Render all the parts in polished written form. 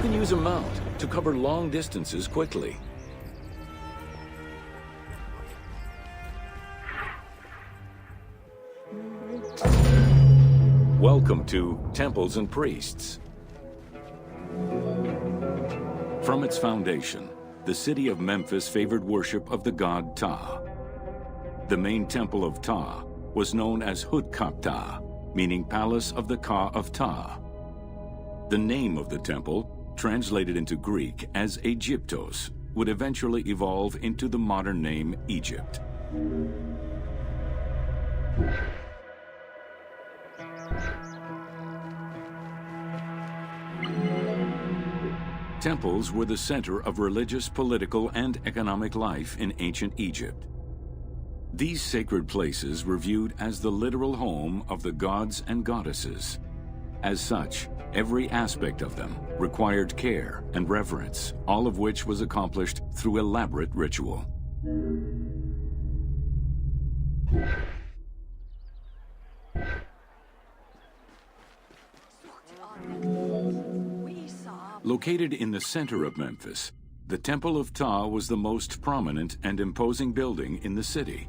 can use a mount to cover long distances quickly. Welcome to Temples and Priests. From its foundation, the city of Memphis favored worship of the god Taw. The main Temple of Taw was known as Hutkapta, meaning Palace of the Ka of Taw. The name of the temple, translated into Greek as Aegyptos, would eventually evolve into the modern name Egypt. Temples were the center of religious, political, and economic life in ancient Egypt. These sacred places were viewed as the literal home of the gods and goddesses. As such, every aspect of them required care and reverence, all of which was accomplished through elaborate ritual. Located in the center of Memphis, the Temple of Taw was the most prominent and imposing building in the city.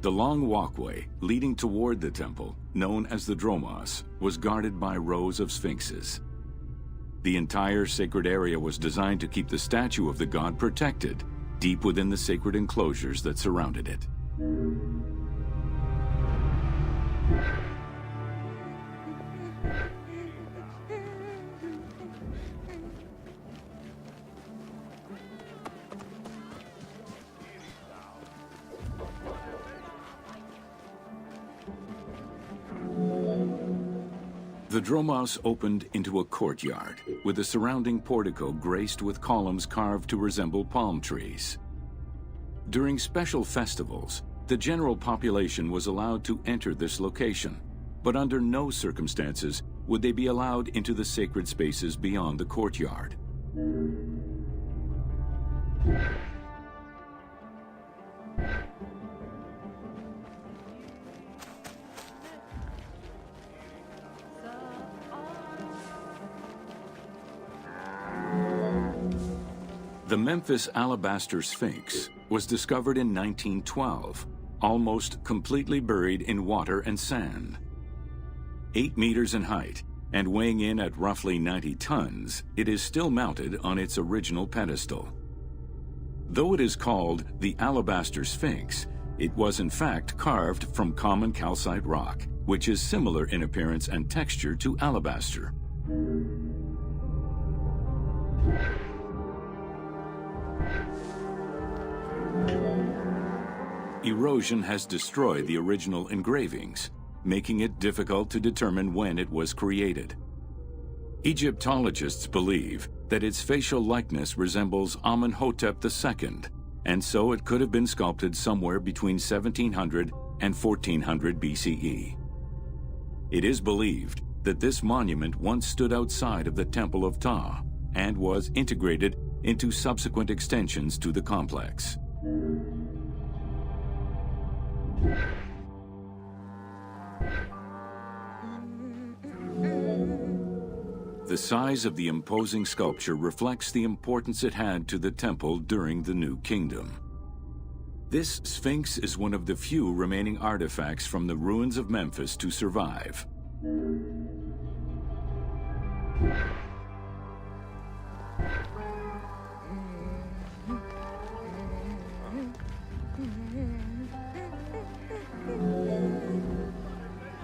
The long walkway leading toward the temple, known as the Dromos, was guarded by rows of sphinxes. The entire sacred area was designed to keep the statue of the god protected, deep within the sacred enclosures that surrounded it. The Dromos opened into a courtyard, with the surrounding portico graced with columns carved to resemble palm trees. During special festivals, the general population was allowed to enter this location, but under no circumstances would they be allowed into the sacred spaces beyond the courtyard. The Memphis Alabaster Sphinx was discovered in 1912, almost completely buried in water and sand. 8 meters in height and weighing in at roughly 90 tons, it is still mounted on its original pedestal. Though it is called the Alabaster Sphinx, it was in fact carved from common calcite rock, which is similar in appearance and texture to alabaster. Erosion has destroyed the original engravings, making it difficult to determine when it was created. Egyptologists believe that its facial likeness resembles Amenhotep II, and so it could have been sculpted somewhere between 1700 and 1400 BCE. It is believed that this monument once stood outside of the Temple of Taw and was integrated into subsequent extensions to the complex. The size of the imposing sculpture reflects the importance it had to the temple during the New Kingdom. This Sphinx is one of the few remaining artifacts from the ruins of Memphis to survive.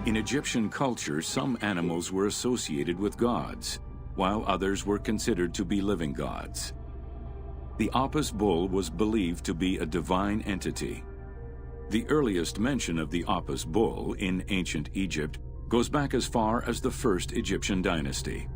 In Egyptian culture, some animals were associated with gods, while others were considered to be living gods. The Apis bull was believed to be a divine entity. The earliest mention of the Apis bull in ancient Egypt goes back as far as the first Egyptian dynasty.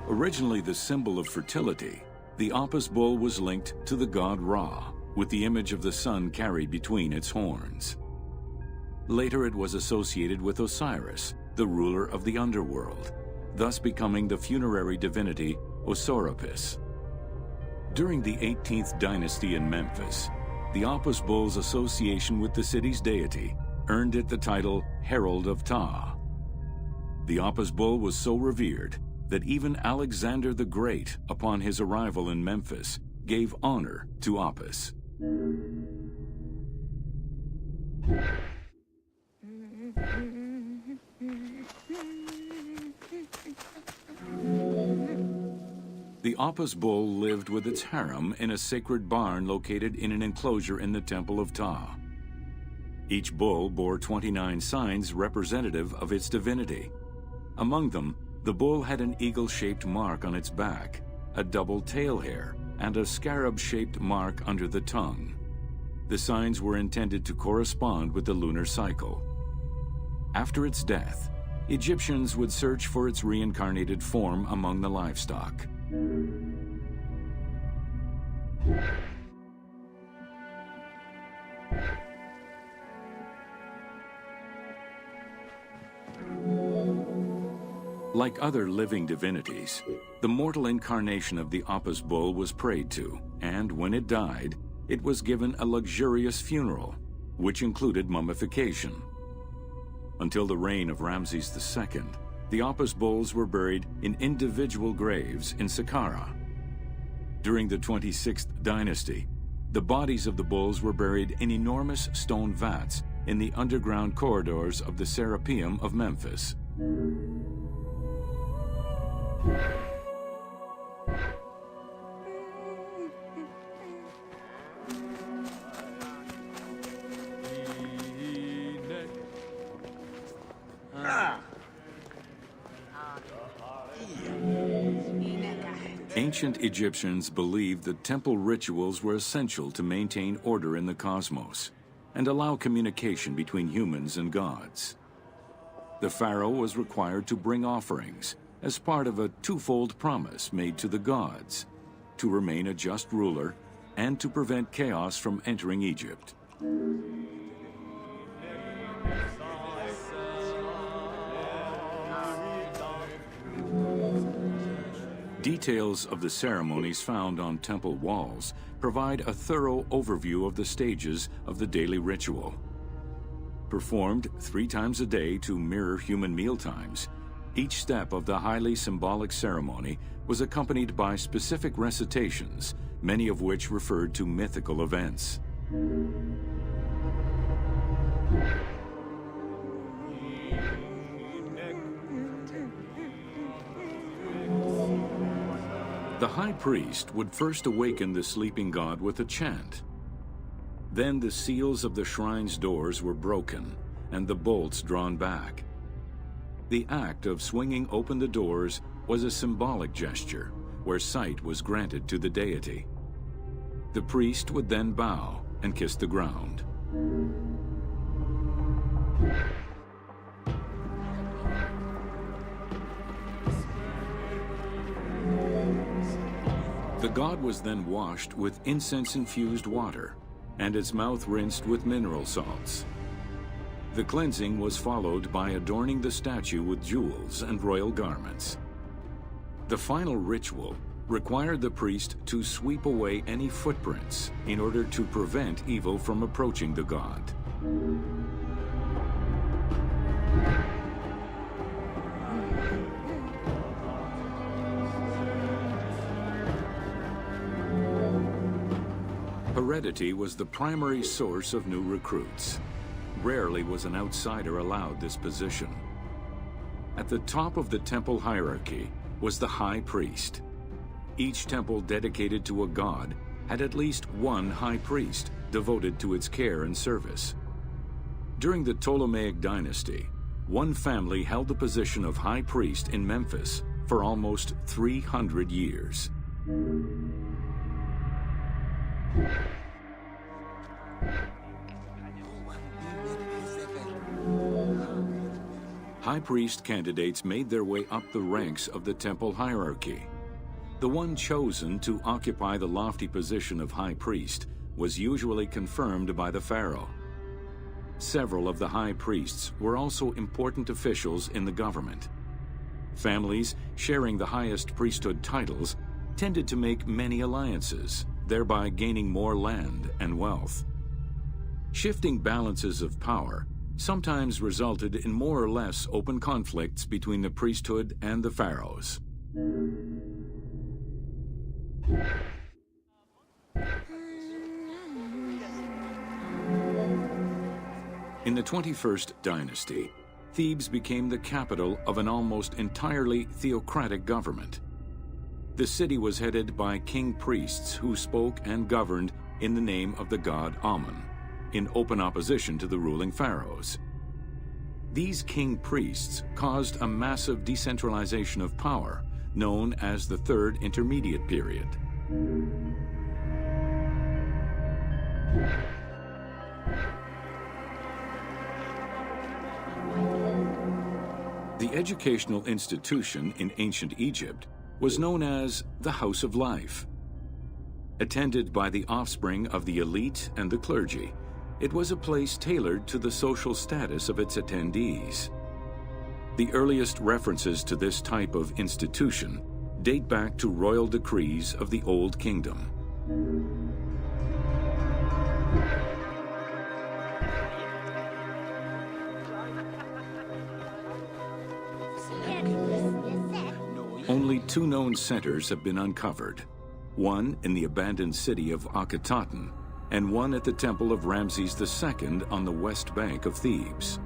Originally the symbol of fertility, the Apis bull was linked to the god Ra, with the image of the sun carried between its horns. Later it was associated with Osiris, the ruler of the underworld, thus becoming the funerary divinity Osorapis. During the 18th dynasty in Memphis, the Apis bull's association with the city's deity earned it the title Herald of Taw. The Apis bull was so revered that even Alexander the Great, upon his arrival in Memphis, gave honor to Apis. The Apis bull lived with its harem in a sacred barn located in an enclosure in the Temple of Taw. Each bull bore 29 signs representative of its divinity. Among them, the bull had an eagle-shaped mark on its back, a double tail hair, and a scarab-shaped mark under the tongue. The signs were intended to correspond with the lunar cycle. After its death, Egyptians would search for its reincarnated form among the livestock. Like other living divinities, the mortal incarnation of the Apis bull was prayed to, and when it died, it was given a luxurious funeral, which included mummification. Until the reign of Ramses II, the Apis bulls were buried in individual graves in Saqqara. During the 26th dynasty, the bodies of the bulls were buried in enormous stone vats in the underground corridors of the Serapeum of Memphis. Ancient Egyptians believed that temple rituals were essential to maintain order in the cosmos and allow communication between humans and gods. The pharaoh was required to bring offerings as part of a twofold promise made to the gods, to remain a just ruler and to prevent chaos from entering Egypt. Details of the ceremonies found on temple walls provide a thorough overview of the stages of the daily ritual. Performed 3 times a day to mirror human mealtimes, each step of the highly symbolic ceremony was accompanied by specific recitations, many of which referred to mythical events. The high priest would first awaken the sleeping god with a chant. Then the seals of the shrine's doors were broken and the bolts drawn back. The act of swinging open the doors was a symbolic gesture where sight was granted to the deity. The priest would then bow and kiss the ground. The god was then washed with incense-infused water and its mouth rinsed with mineral salts. The cleansing was followed by adorning the statue with jewels and royal garments. The final ritual required the priest to sweep away any footprints in order to prevent evil from approaching the god. Heredity was the primary source of new recruits. Rarely was an outsider allowed this position. At the top of the temple hierarchy was the high priest. Each temple dedicated to a god had at least one high priest devoted to its care and service. During the Ptolemaic dynasty, one family held the position of high priest in Memphis for almost 300 years. High priest candidates made their way up the ranks of the temple hierarchy. The one chosen to occupy the lofty position of high priest was usually confirmed by the pharaoh. Several of the high priests were also important officials in the government. Families sharing the highest priesthood titles tended to make many alliances, thereby gaining more land and wealth. Shifting balances of power sometimes resulted in more or less open conflicts between the priesthood and the pharaohs. In the 21st dynasty, Thebes became the capital of an almost entirely theocratic government. The city was headed by king priests who spoke and governed in the name of the god Amun, in open opposition to the ruling pharaohs. These king priests caused a massive decentralization of power, known as the Third Intermediate Period. The educational institution in ancient Egypt was known as the House of Life. Attended by the offspring of the elite and the clergy, it was a place tailored to the social status of its attendees. The earliest references to this type of institution date back to royal decrees of the Old Kingdom. Only two known centers have been uncovered, one in the abandoned city of Akhetaten and one at the Temple of Ramses II on the west bank of Thebes.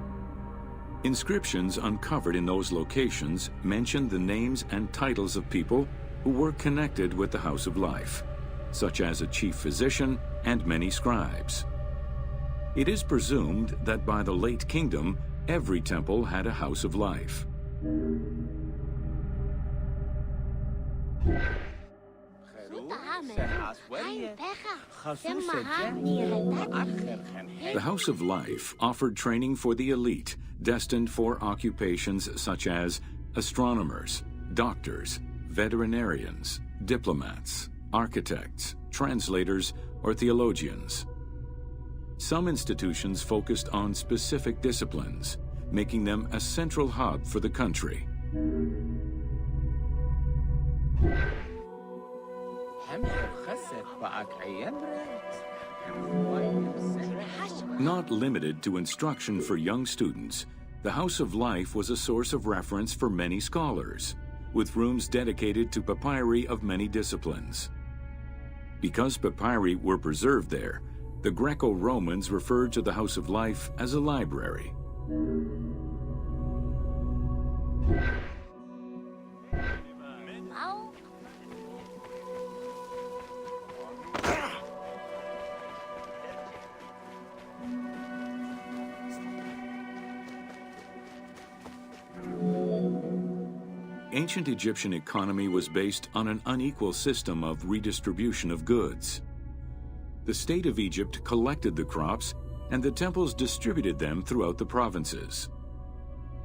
Inscriptions uncovered in those locations mention the names and titles of people who were connected with the House of Life, such as a chief physician and many scribes. It is presumed that by the late kingdom, every temple had a House of Life. The House of Life offered training for the elite, destined for occupations such as astronomers, doctors, veterinarians, diplomats, architects, translators, or theologians. Some institutions focused on specific disciplines, making them a central hub for the country. Not limited to instruction for young students, the House of Life was a source of reference for many scholars, with rooms dedicated to papyri of many disciplines. Because papyri were preserved there, the Greco-Romans referred to the House of Life as a library. Ancient Egyptian economy was based on an unequal system of redistribution of goods. The state of Egypt collected the crops, and the temples distributed them throughout the provinces.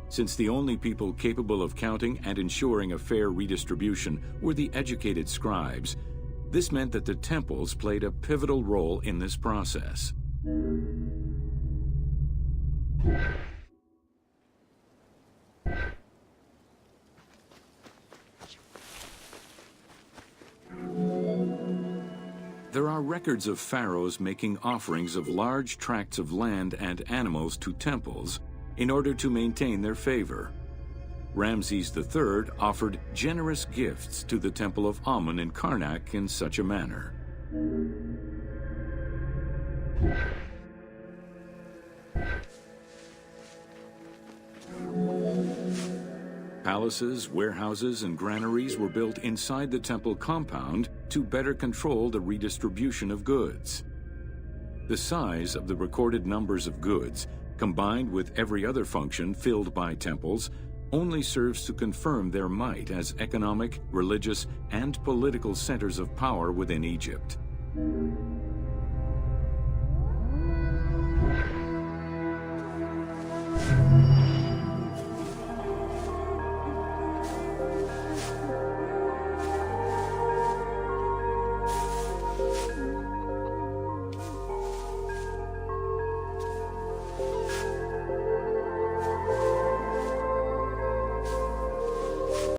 Since the only people capable of counting and ensuring a fair redistribution were the educated scribes, this meant that the temples played a pivotal role in this process. There are records of pharaohs making offerings of large tracts of land and animals to temples in order to maintain their favor. Ramses III offered generous gifts to the Temple of Amun in Karnak in such a manner. Palaces, warehouses, and granaries were built inside the temple compound to better control the redistribution of goods. The size of the recorded numbers of goods, combined with every other function filled by temples, only serves to confirm their might as economic, religious, and political centers of power within Egypt.